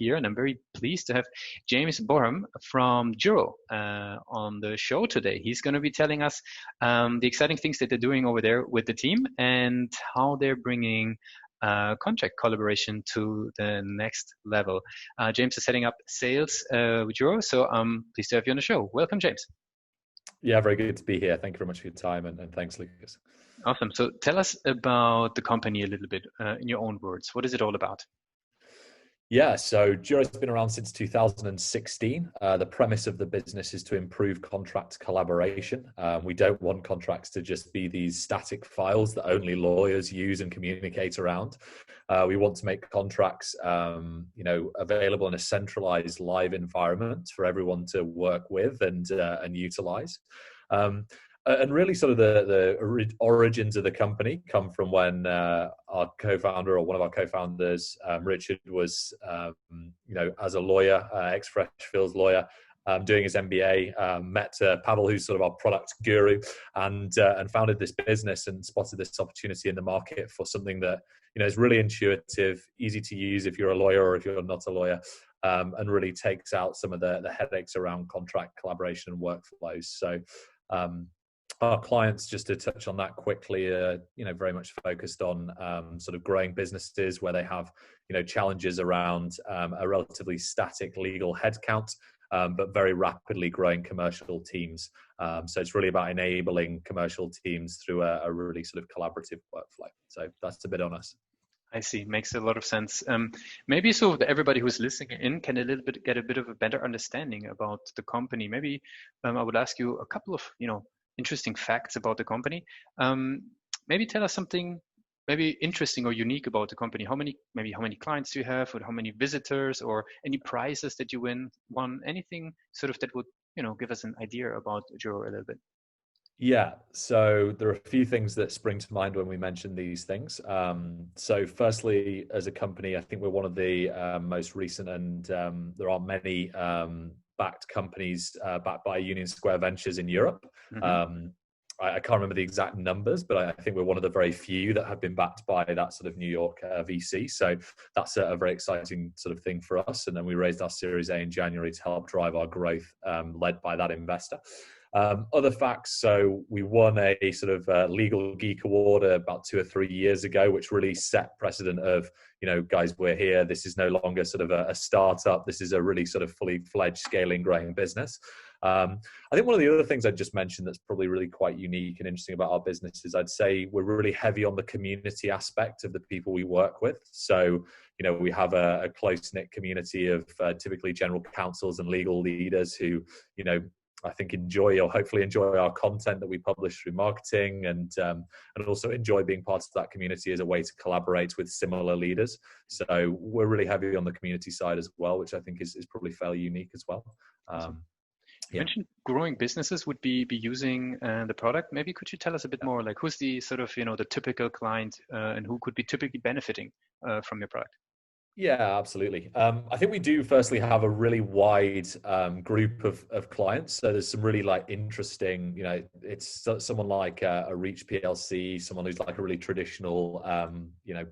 here, and I'm very pleased to have James Boreham from Juro on the show today. He's going to be telling us the exciting things that they're doing over there with the team and how they're bringing contract collaboration to the next level. James is setting up sales with Juro, so I'm pleased to have you on the show. Welcome, James. Yeah, very good to be here. Thank you very much for your time, and thanks, Lucas. Awesome. So tell us about the company a little bit in your own words. What is it all about? Yeah, so Juro's been around since 2016. The premise of the business is to improve contract collaboration. We don't want contracts to just be these static files that only lawyers use and communicate around. We want to make contracts, available in a centralized live environment for everyone to work with and utilize. And really sort of the origins of the company come from when our co-founder, or one of our co-founders, Richard, was, as a lawyer, ex-Freshfields lawyer, doing his MBA, met Pavel, who's sort of our product guru, and founded this business and spotted this opportunity in the market for something that, is really intuitive, easy to use if you're a lawyer or if you're not a lawyer, and really takes out some of the headaches around contract collaboration and workflows. So, our clients, just to touch on that quickly, very much focused on sort of growing businesses where they have, challenges around a relatively static legal headcount, but very rapidly growing commercial teams. So it's really about enabling commercial teams through a really sort of collaborative workflow. So that's a bit on us. I see. Makes a lot of sense. Maybe so that everybody who's listening in can get a bit of a better understanding about the company. Maybe I would ask you a couple of, interesting facts about the company. Maybe tell us something maybe interesting or unique about the company. How many clients do you have, or how many visitors, or any prizes that you won, anything sort of that would, give us an idea about Juro a little bit. Yeah, so there are a few things that spring to mind when we mention these things. So firstly, as a company, I think we're one of the most recent, and there are many backed companies backed by Union Square Ventures in Europe. Mm-hmm. I can't remember the exact numbers, but I think we're one of the very few that have been backed by that sort of New York VC. So that's a very exciting sort of thing for us. And then we raised our Series A in January to help drive our growth, led by that investor. Other facts, so we won a sort of Legal Geek Award about 2 or 3 years ago, which really set precedent of, guys, we're here. This is no longer sort of a startup. This is a really sort of fully fledged, scaling, growing business. I think one of the other things I just mentioned that's probably really quite unique and interesting about our business is I'd say we're really heavy on the community aspect of the people we work with. So, we have a close-knit community of typically general counsels and legal leaders who, I think enjoy, or hopefully enjoy, our content that we publish through marketing, and also enjoy being part of that community as a way to collaborate with similar leaders. So we're really heavy on the community side as well, which I think is probably fairly unique as well. You mentioned growing businesses would be using the product. Maybe could you tell us a bit more, like who's the sort of, the typical client and who could be typically benefiting from your product? Yeah, absolutely. I think we do firstly have a really wide group of clients. So there's some really interesting, it's someone like a Reach PLC, someone who's like a really traditional,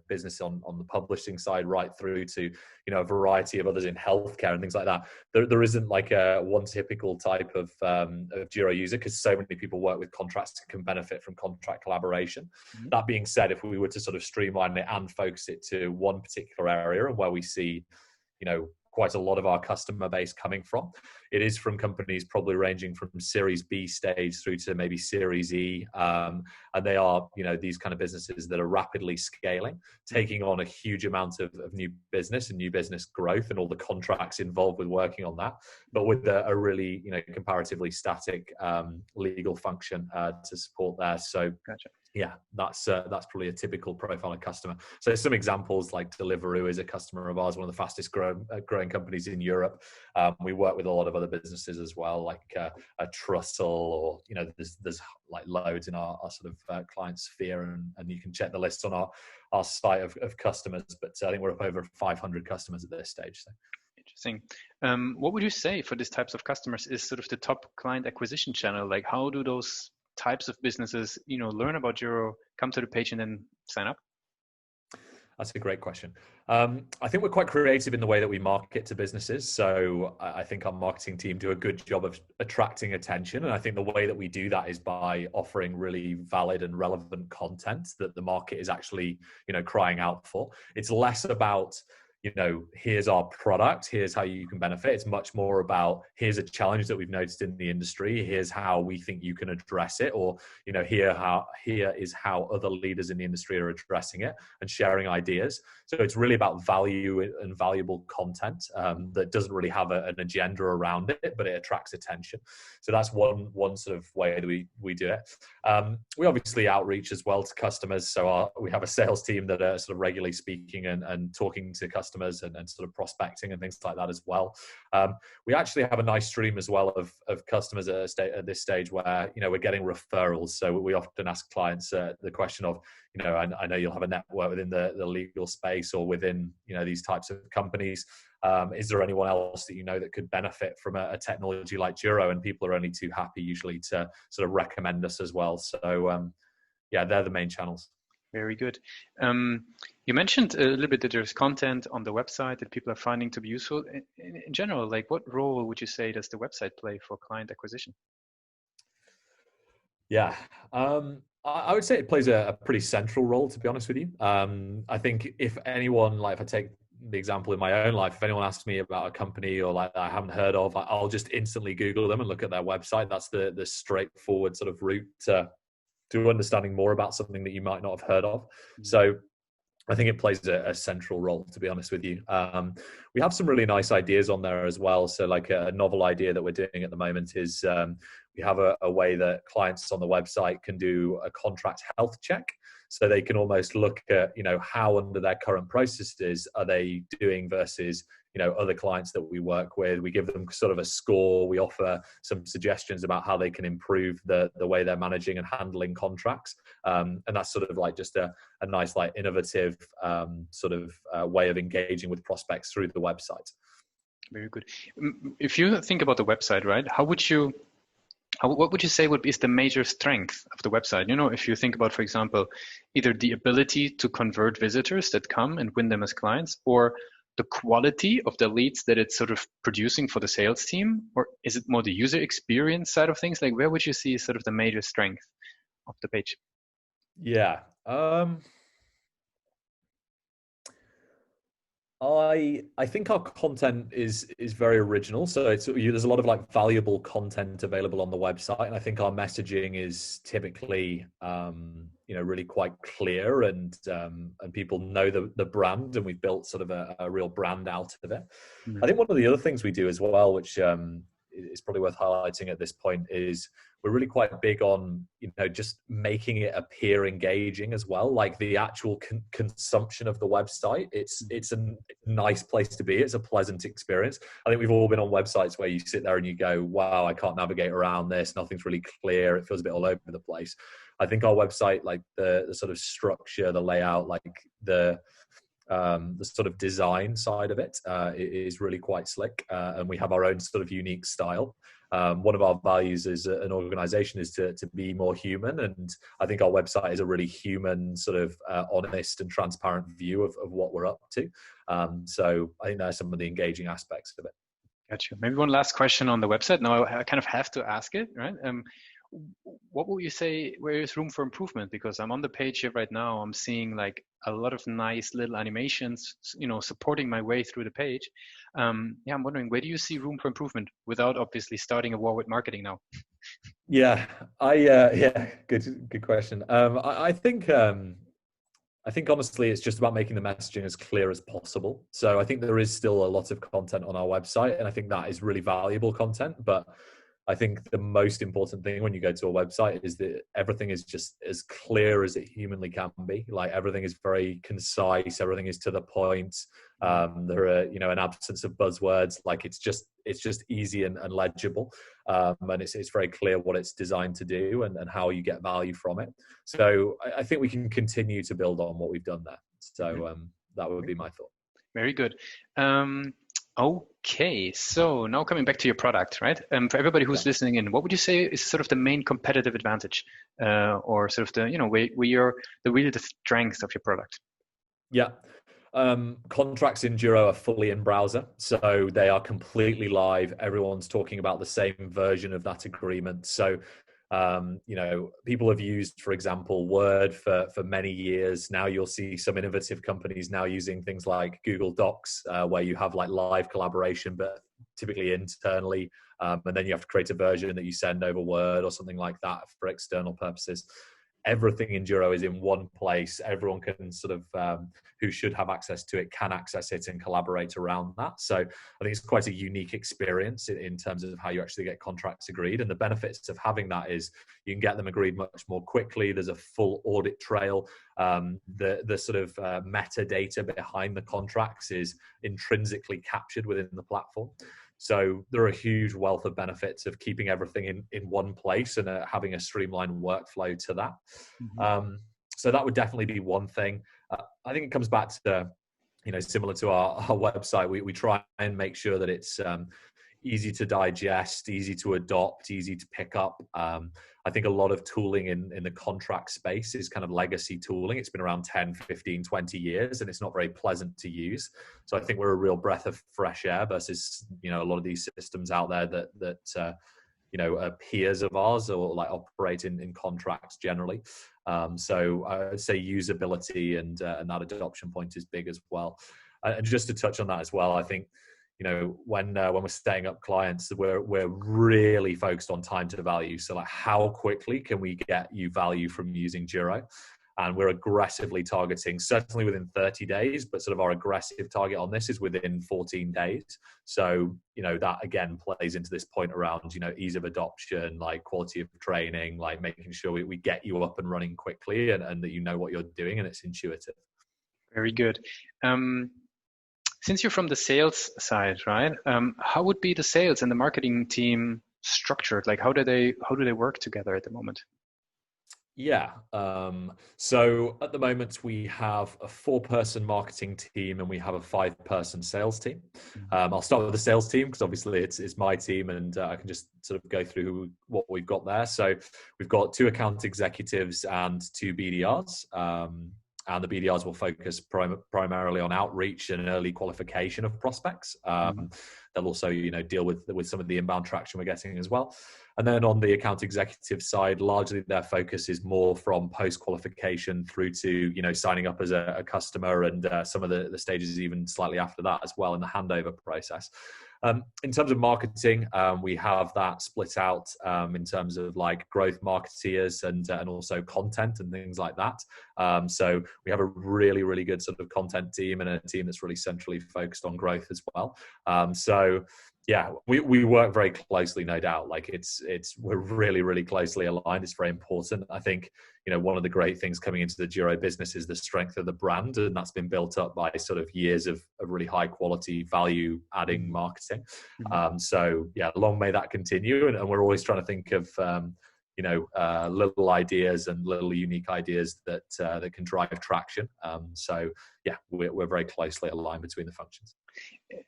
business on the publishing side, right through to, a variety of others in healthcare and things like that. There isn't like a one typical type of Juro user, because so many people work with contracts that can benefit from contract collaboration. Mm-hmm. That being said, if we were to sort of streamline it and focus it to one particular area, and where we see, quite a lot of our customer base coming from, it is from companies probably ranging from Series B stage through to maybe Series E, and they are, these kind of businesses that are rapidly scaling, taking on a huge amount of new business and new business growth and all the contracts involved with working on that, but with a really, comparatively static legal function to support there. So gotcha. Yeah, that's probably a typical profile of customer. So some examples, like Deliveroo is a customer of ours, one of the fastest growing companies in Europe. We work with a lot of other businesses as well, like a Trussell, or there's like loads in our sort of client sphere, and you can check the list on our site of customers. But I think we're up over 500 customers at this stage. So. Interesting. What would you say for these types of customers is sort of the top client acquisition channel? Like, how do those types of businesses, learn about Juro, come to the page, and then sign up? That's a great question. I think we're quite creative in the way that we market to businesses. So I think our marketing team do a good job of attracting attention. And I think the way that we do that is by offering really valid and relevant content that the market is actually, crying out for. It's less about, here's our product, here's how you can benefit. It's much more about, here's a challenge that we've noticed in the industry, here's how we think you can address it, or here is how other leaders in the industry are addressing it, and sharing ideas. So it's really about value and valuable content that doesn't really have an agenda around it, but it attracts attention. So that's one sort of way that we do it. We obviously outreach as well to customers. So we have a sales team that are sort of regularly speaking and talking to customers and sort of prospecting and things like that as well. We actually have a nice stream as well of customers at this stage where, we're getting referrals. So we often ask clients the question of, I know you'll have a network within the legal space or within, these types of companies. Is there anyone else that that could benefit from a technology like Juro? And people are only too happy usually to sort of recommend us as well. So yeah, they're the main channels. Very good. You mentioned a little bit that there's content on the website that people are finding to be useful. In general, like what role would you say does the website play for client acquisition? Yeah, I would say it plays a pretty central role, to be honest with you. I think if anyone, like if I take the example in my own life, if anyone asks me about a company or like that I haven't heard of, I'll just instantly Google them and look at their website. That's the straightforward sort of route to understanding more about something that you might not have heard of. So I think it plays a central role, to be honest with you. We have some really nice ideas on there as well. So like a novel idea that we're doing at the moment is we have a way that clients on the website can do a contract health check. So they can almost look at, how under their current processes are they doing versus, other clients that we work with. We give them sort of a score. We offer some suggestions about how they can improve the way they're managing and handling contracts. And that's sort of like just a nice, like innovative way of engaging with prospects through the website. Very good. If you think about the website, right, what would you say is the major strength of the website? If you think about, for example, either the ability to convert visitors that come and win them as clients, or the quality of the leads that it's sort of producing for the sales team, or is it more the user experience side of things? Like, where would you see sort of the major strength of the page? Yeah. I think our content is very original. So there's a lot of like valuable content available on the website, and I think our messaging is typically really quite clear, and people know the brand, and we've built sort of a real brand out of it. I think one of the other things we do as well, which is probably worth highlighting at this point, is we're really quite big on just making it appear engaging as well. Like the actual consumption of the website, it's a nice place to be. It's a pleasant experience. I think we've all been on websites where you sit there and you go, wow, I can't navigate around this, nothing's really clear, it feels a bit all over the place. I think our website, like the sort of structure, the layout, like the sort of design side of it is really quite slick, and we have our own sort of unique style. One of our values as an organization is to be more human, and I think our website is a really human, sort of honest and transparent view of what we're up to. So I think there's some of the engaging aspects of it. Gotcha. Maybe one last question on the website. Now I kind of have to ask it, right? What would you say, where is room for improvement? Because I'm on the page here right now, I'm seeing like a lot of nice little animations, supporting my way through the page. I'm wondering, where do you see room for improvement without obviously starting a war with marketing now? Yeah, good question. I think honestly, it's just about making the messaging as clear as possible. So I think there is still a lot of content on our website, and I think that is really valuable content, but I think the most important thing when you go to a website is that everything is just as clear as it humanly can be. Like everything is very concise, everything is to the point. There are, an absence of buzzwords. Like it's just easy and legible. And it's very clear what it's designed to do and how you get value from it. So I think we can continue to build on what we've done there. So that would be my thought. Very good. Okay, so now coming back to your product, right? For everybody who's listening in, what would you say is sort of the main competitive advantage, or sort of the, where you're really the strength of your product? Yeah. Contracts in Juro are fully in browser, so they are completely live. Everyone's talking about the same version of that agreement. So, people have used, for example, Word for many years. Now you'll see some innovative companies now using things like Google Docs, where you have like live collaboration, but typically internally. And then you have to create a version that you send over Word or something like that for external purposes. Everything in Juro is in one place. Everyone can sort of, who should have access to it, can access it and collaborate around that. So I think it's quite a unique experience in terms of how you actually get contracts agreed. And the benefits of having that is you can get them agreed much more quickly. There's a full audit trail. The sort of metadata behind the contracts is intrinsically captured within the platform. So there are a huge wealth of benefits of keeping everything in one place and having a streamlined workflow to that. Mm-hmm. So that would definitely be one thing. I think it comes back to, similar to our website, we try and make sure that it's easy to digest, easy to adopt, easy to pick up. I think a lot of tooling in the contract space is kind of legacy tooling. It's been around 10, 15, 20 years, and it's not very pleasant to use. So I think we're a real breath of fresh air versus, a lot of these systems out there that are peers of ours or like operate in contracts generally. So I'd say usability and that adoption point is big as well. And just to touch on that as well, I think, when we're setting up clients, we're really focused on time to value. So like, how quickly can we get you value from using Juro? And we're aggressively targeting, certainly within 30 days, but sort of our aggressive target on this is within 14 days. So, that again plays into this point around, ease of adoption, like quality of training, like making sure we get you up and running quickly and that you know what you're doing and it's intuitive. Very good. Since you're from the sales side, right? How would be the sales and the marketing team structured? Like, how do they work together at the moment? Yeah. So at the moment we have a 4-person marketing team and we have a 5-person sales team. I'll start with the sales team because obviously it's my team and I can just sort of go through what we've got there. So we've got 2 account executives and 2 BDRs. And the BDRs will focus primarily on outreach and early qualification of prospects. They'll also, deal with some of the inbound traction we're getting as well. And then on the account executive side, largely their focus is more from post-qualification through to, signing up as a customer and some of the stages even slightly after that as well in the handover process. In terms of marketing, we have that split out in terms of like growth marketeers and also content and things like that. So we have a really, really good sort of content team and a team that's really centrally focused on growth as well. So yeah, we work very closely, no doubt. Like we're really, really closely aligned. It's very important. I think, one of the great things coming into the Juro business is the strength of the brand. And that's been built up by sort of years of really high quality value adding marketing. So yeah, long may that continue. And we're always trying to think of, little ideas and little unique ideas that can drive traction. So yeah, we're very closely aligned between the functions.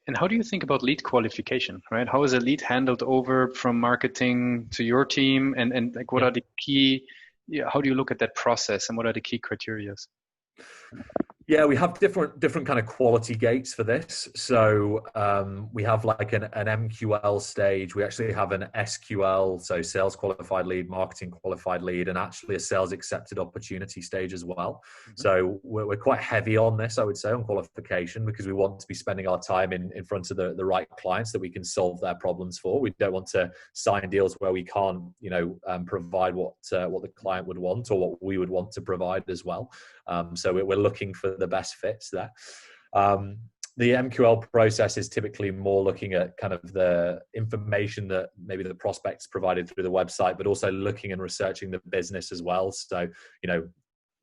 And how do you think about lead qualification, right? How is a lead handled over from marketing to your team? And like, what are the key, how do you look at that process and what are the key criteria? Yeah, we have different kind of quality gates for this. So we have like an MQL stage. We actually have an SQL, so sales qualified lead, marketing qualified lead, and actually a sales accepted opportunity stage as well. So we're quite heavy on this, I would say, on qualification because we want to be spending our time in front of the right clients that we can solve their problems for. We don't want to sign deals where we can't, provide what the client would want or what we would want to provide as well. So we're looking for the best fits there. The MQL process is typically more looking at kind of the information that maybe the prospects provided through the website, but also looking and researching the business as well. So,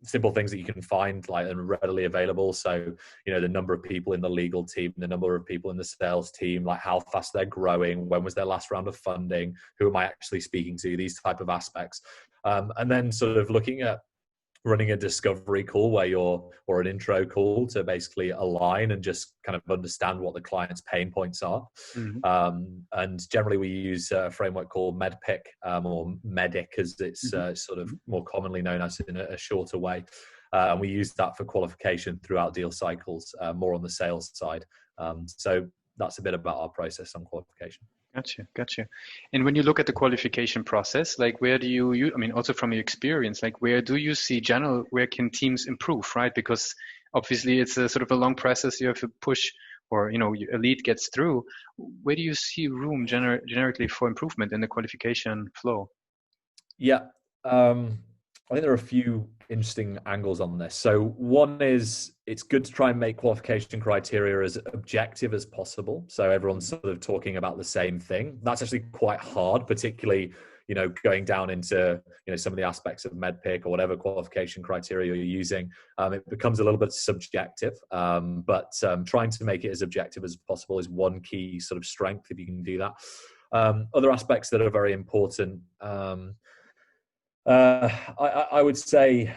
simple things that you can find like and readily available. So, the number of people in the legal team, the number of people in the sales team, like how fast they're growing, when was their last round of funding, who am I actually speaking to, these type of aspects. And then sort of looking at running a discovery call or an intro call to basically align and just kind of understand what the client's pain points are. And generally we use a framework called MEDPIC or MEDIC as it's sort of more commonly known as in a shorter way. And we use that for qualification throughout deal cycles, more on the sales side. So that's a bit about our process on qualification. Gotcha. And when you look at the qualification process, like where do you, I mean, also from your experience, like where do you see where can teams improve, right? Because obviously it's a sort of a long process you have to push, or, a lead gets through. Where do you see room generically for improvement in the qualification flow? Yeah. I think there are a few interesting angles on this. So one is it's good to try and make qualification criteria as objective as possible. So everyone's sort of talking about the same thing. That's actually quite hard, particularly, going down into, some of the aspects of MedPIC or whatever qualification criteria you're using. It becomes a little bit subjective, but trying to make it as objective as possible is one key sort of strength if you can do that. Other aspects that are very important, I would say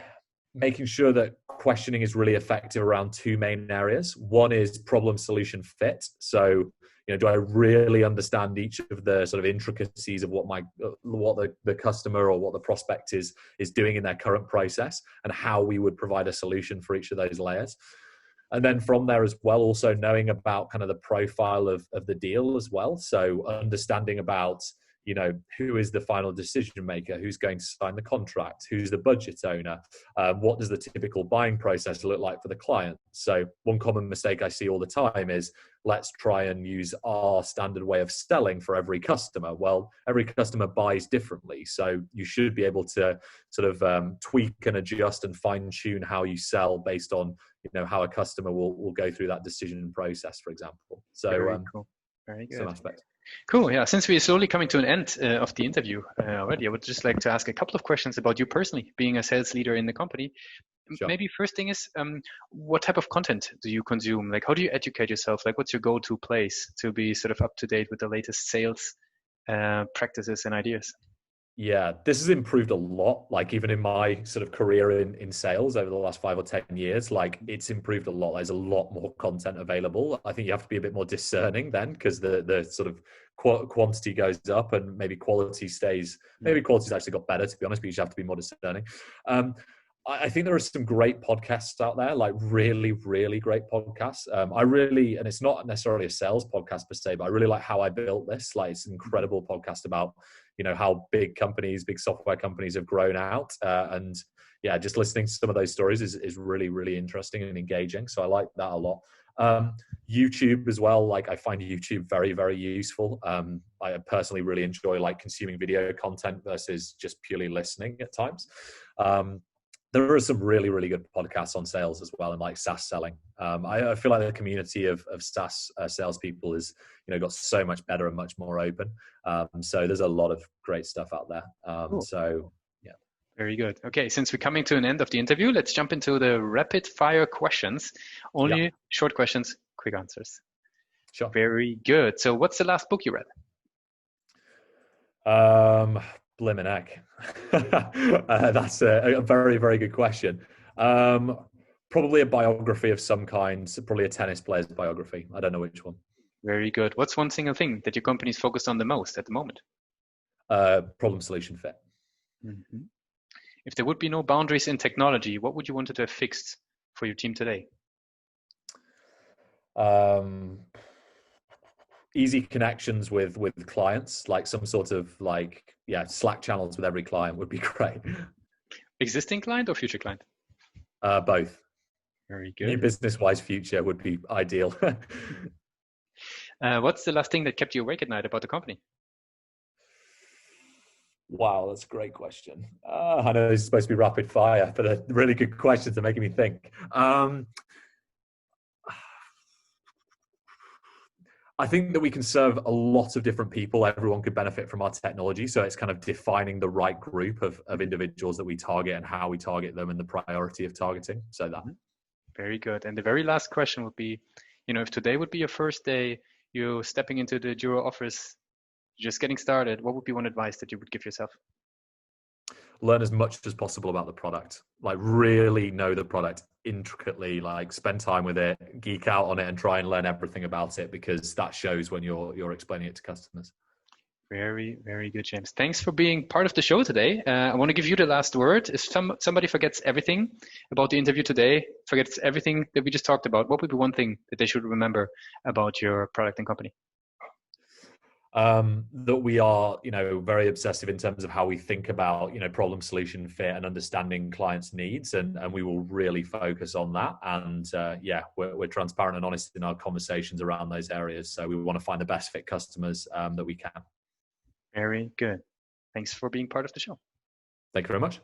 making sure that questioning is really effective around two main areas. One is problem solution fit. So, do I really understand each of the sort of intricacies of what the customer or what the prospect is doing in their current process, and how we would provide a solution for each of those layers. And then from there as well, also knowing about kind of the profile of the deal as well. So understanding about, who is the final decision maker, who's going to sign the contract, who's the budget owner, what does the typical buying process look like for the client. So one common mistake I see all the time is let's try and use our standard way of selling for every customer. Well, every customer buys differently. So you should be able to sort of tweak and adjust and fine tune how you sell based on, how a customer will go through that decision process, for example. So very cool. Very good. Some aspect. Cool. Yeah. Since we're slowly coming to an end of the interview already, I would just like to ask a couple of questions about you personally, being a sales leader in the company. Sure. Maybe first thing is, what type of content do you consume? Like, how do you educate yourself? Like, what's your go-to place to be sort of up to date with the latest sales practices and ideas? Yeah, this has improved a lot. Like even in my sort of career in sales over the last 5 or 10 years, like it's improved a lot. There's a lot more content available. I think you have to be a bit more discerning then, because the sort of quantity goes up and maybe quality stays. Maybe quality's actually got better, to be honest, but you just have to be more discerning. I think there are some great podcasts out there, like really, really great podcasts. And it's not necessarily a sales podcast per se, but I really like How I Built This. Like it's an incredible podcast about, how big software companies have grown out. And yeah, just listening to some of those stories is really, really interesting and engaging. So I like that a lot. YouTube as well. Like I find YouTube very, very useful. I personally really enjoy like consuming video content versus just purely listening at times. There are some really, really good podcasts on sales as well, and like SaaS selling. I feel like the community of SaaS salespeople is, got so much better and much more open. So there's a lot of great stuff out there. Cool. So yeah. Very good. Okay, since we're coming to an end of the interview, let's jump into the rapid fire questions. Only short questions, quick answers. Sure. Very good. So what's the last book you read? Blimmin' heck. That's a very, very good question. Probably a biography of some kind, probably a tennis player's biography. I don't know which one. Very good. What's one single thing that your company is focused on the most at the moment? Problem solution fit. Mm-hmm. If there would be no boundaries in technology, what would you want to have fixed for your team today? Easy connections with clients, like some sort of Slack channels with every client would be great. Existing client or future client? Both. Very good. New business-wise future would be ideal. What's the last thing that kept you awake at night about the company? Wow, that's a great question. I know this is supposed to be rapid fire, but a really good questions are making me think. I think that we can serve a lot of different people. Everyone could benefit from our technology. So it's kind of defining the right group of individuals that we target and how we target them and the priority of targeting. So that. Very good. And the very last question would be, if today would be your first day, you're stepping into the Juro office, just getting started, what would be one advice that you would give yourself? Learn as much as possible about the product. Like really know the product intricately, like spend time with it, geek out on it and try and learn everything about it, because that shows when you're explaining it to customers. Very, very good, James. Thanks for being part of the show today. I want to give you the last word. If somebody forgets everything about the interview today, forgets everything that we just talked about, what would be one thing that they should remember about your product and company? That we are, very obsessive in terms of how we think about, problem, solution, fit, and understanding clients' needs, and we will really focus on that. And we're transparent and honest in our conversations around those areas. So we want to find the best fit customers that we can. Very good. Thanks for being part of the show. Thank you very much.